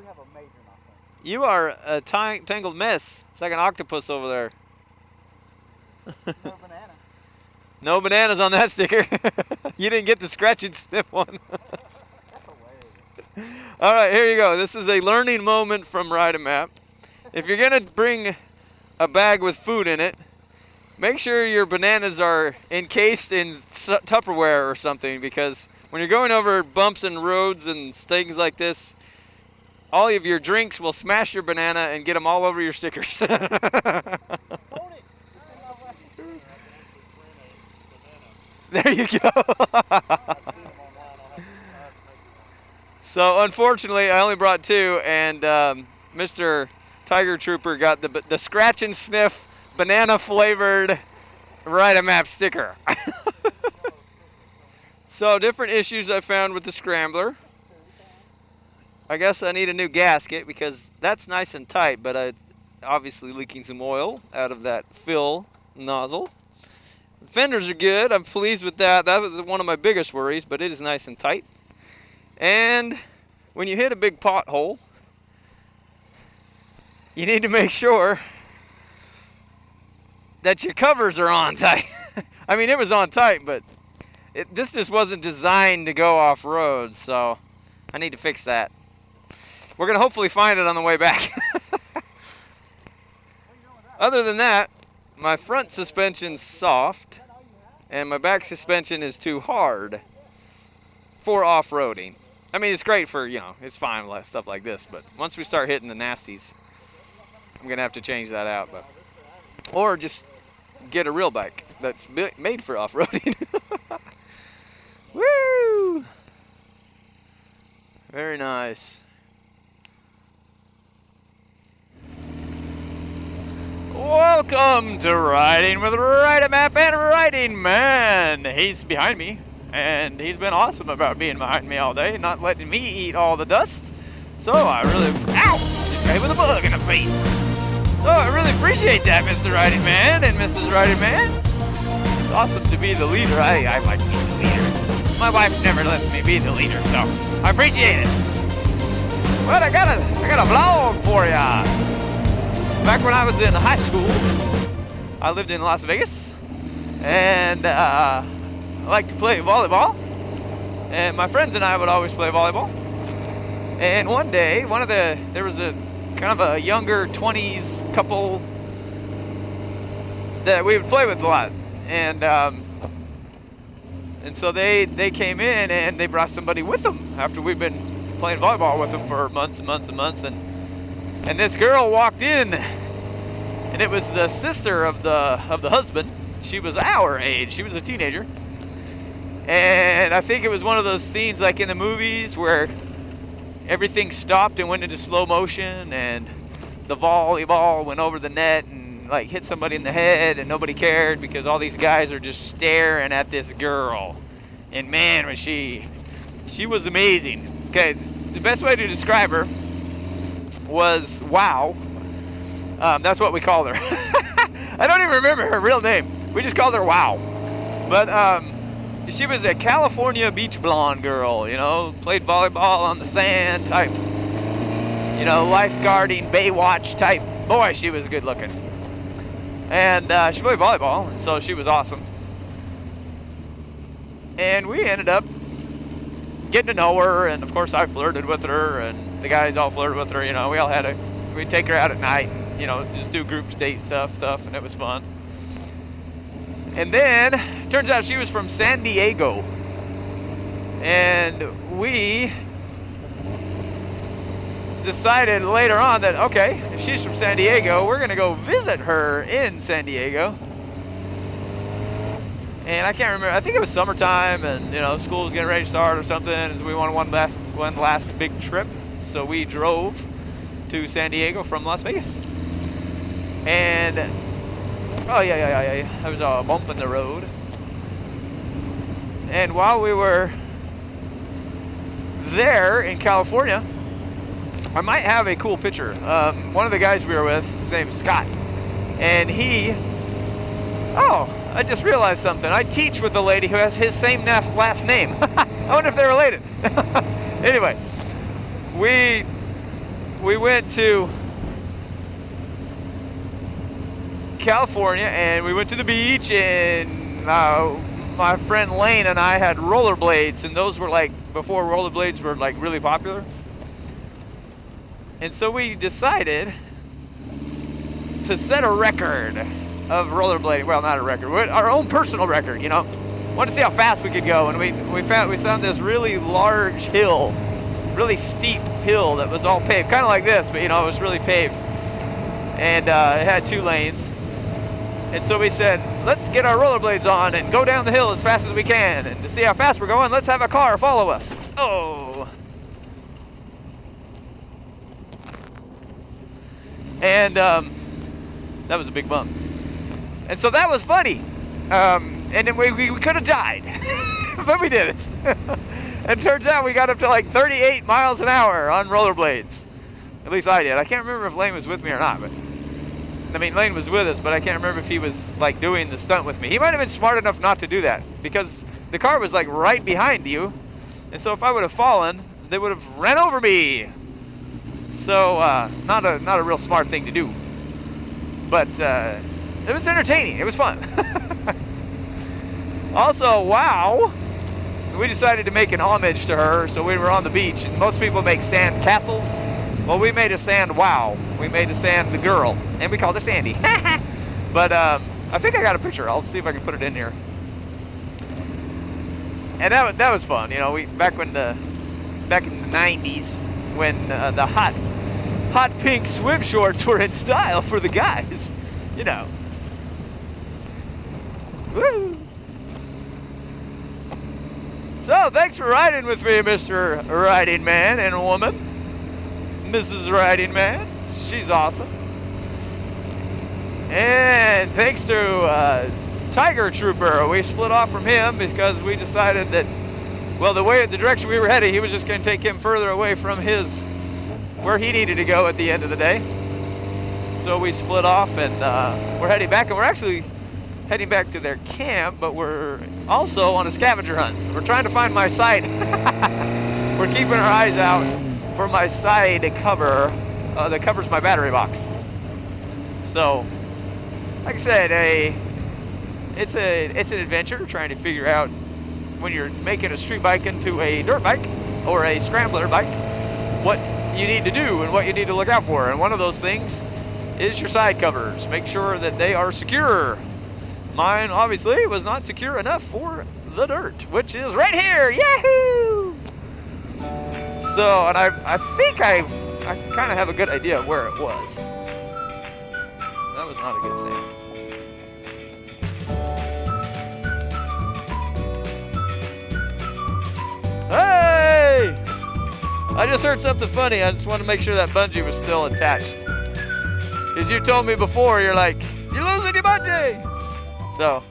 have a major malfunction. You are a tangled mess. It's like an octopus over there. No banana. No bananas on that sticker. You didn't get the scratch and sniff one. That's hilarious. All right, here you go. This is a learning moment from AMAP. If you're going to bring a bag with food in it, make sure your bananas are encased in Tupperware or something, because when you're going over bumps and roads and things like this, all of your drinks will smash your banana and get them all over your stickers. Hold it. There you go. So unfortunately, I only brought 2, and Mr. Tiger Trooper got the scratch and sniff banana flavored AMAP sticker. So different issues I found with the scrambler. I guess I need a new gasket because that's nice and tight, but it's obviously leaking some oil out of that fill nozzle. The fenders are good. I'm pleased with that. That was one of my biggest worries, but it is nice and tight. And when you hit a big pothole, you need to make sure that your covers are on tight. I mean, it was on tight, but this just wasn't designed to go off-road, so I need to fix that. We're going to hopefully find it on the way back. Other than that, my front suspension's soft, and my back suspension is too hard for off-roading. I mean, it's great for, it's fine with stuff like this, but once we start hitting the nasties, I'm going to have to change that out. Or just get a real bike that's made for off-roading. Woo! Very nice. Welcome to Riding with AMAP and Riding Man. He's behind me, and he's been awesome about being behind me all day, not letting me eat all the dust. So I really, ow! Just got hit with a bug in the face. So I really appreciate that, Mr. Riding Man and Mrs. Riding Man. It's awesome to be the leader. I like to be the leader. My wife never lets me be the leader, so I appreciate it. Well, I got a vlog for ya. Back when I was in high school, I lived in Las Vegas, and I liked to play volleyball. And my friends and I would always play volleyball. And one day, there was a kind of a younger 20s couple that we would play with a lot, and so they came in and they brought somebody with them after we've been playing volleyball with them for months and months and months, and this girl walked in, and it was the sister of the husband. She was our age. She was a teenager, and I think it was one of those scenes like in the movies where everything stopped and went into slow motion, and the volleyball went over the net and like hit somebody in the head, and nobody cared because all these guys are just staring at this girl. And man, was she was amazing. Okay, the best way to describe her was WoW. That's what we called her. I don't even remember her real name. We just called her WoW. But she was a California beach blonde girl, played volleyball on the sand type, lifeguarding, Baywatch type. Boy, she was good looking. And she played volleyball, and so she was awesome. And we ended up getting to know her, and of course I flirted with her, and the guys all flirted with her. We all we'd take her out at night, and just do group date stuff, and it was fun. And then turns out she was from San Diego, and we decided later on that, okay, if she's from San Diego, we're gonna go visit her in San Diego. And I can't remember, I think it was summertime, and school was getting ready to start or something, and we wanted one last big trip, so we drove to San Diego from Las Vegas. And oh yeah, there was a bump in the road. And while we were there in California, I might have a cool picture. One of the guys we were with, his name is Scott, and I just realized something. I teach with a lady who has his same last name. I wonder if they're related. Anyway, we went to California and we went to the beach, and my friend Lane and I had rollerblades, and those were like before rollerblades were like really popular. And so we decided to set a record of rollerblading. Well, not a record, our own personal record, you know. Wanted to see how fast we could go, and we found this really large hill, really steep hill that was all paved, kind of like this, but you know, it was really paved, and it had 2 lanes. And so we said, let's get our rollerblades on and go down the hill as fast as we can, and to see how fast we're going, let's have a car follow us. Oh. And that was a big bump. And so that was funny. And then we could have died, but we did it. And it turns out we got up to like 38 miles an hour on rollerblades. At least I did. I can't remember if Lane was with me or not, but I mean, Lane was with us, but I can't remember if he was like doing the stunt with me. He might have been smart enough not to do that, because the car was like right behind you. And so if I would have fallen, they would have ran over me. So not a real smart thing to do. But it was entertaining. It was fun. Also, WoW, we decided to make an homage to her, so we were on the beach, and most people make sand castles. Well, we made a sand WoW. We made a sand the girl, and we called her Sandy. But I think I got a picture. I'll see if I can put it in here. And that was fun, you know. Back in the 90s, when the hot pink swim shorts were in style for the guys, you know. Woo! So, thanks for riding with me, Mr. Riding Man and Woman. Mrs. Riding Man. She's awesome. And thanks to Tiger Trooper. We split off from him because we decided that, well, the direction we were headed, he was just going to take him further away from where he needed to go at the end of the day. So we split off, and we're heading back, and we're actually heading back to their camp, but we're also on a scavenger hunt. We're trying to find my side. We're keeping our eyes out for my side cover that covers my battery box. So, like I said, it's an adventure trying to figure out when you're making a street bike into a dirt bike or a scrambler bike, what you need to do and what you need to look out for. And one of those things is your side covers. Make sure that they are secure. Mine, obviously, was not secure enough for the dirt, which is right here. Yahoo! So, and I think I kind of have a good idea of where it was. That was not a good sound. Hey! I just heard something funny. I just want to make sure that bungee was still attached. Because you told me before, you're like, you're losing your bungee! So,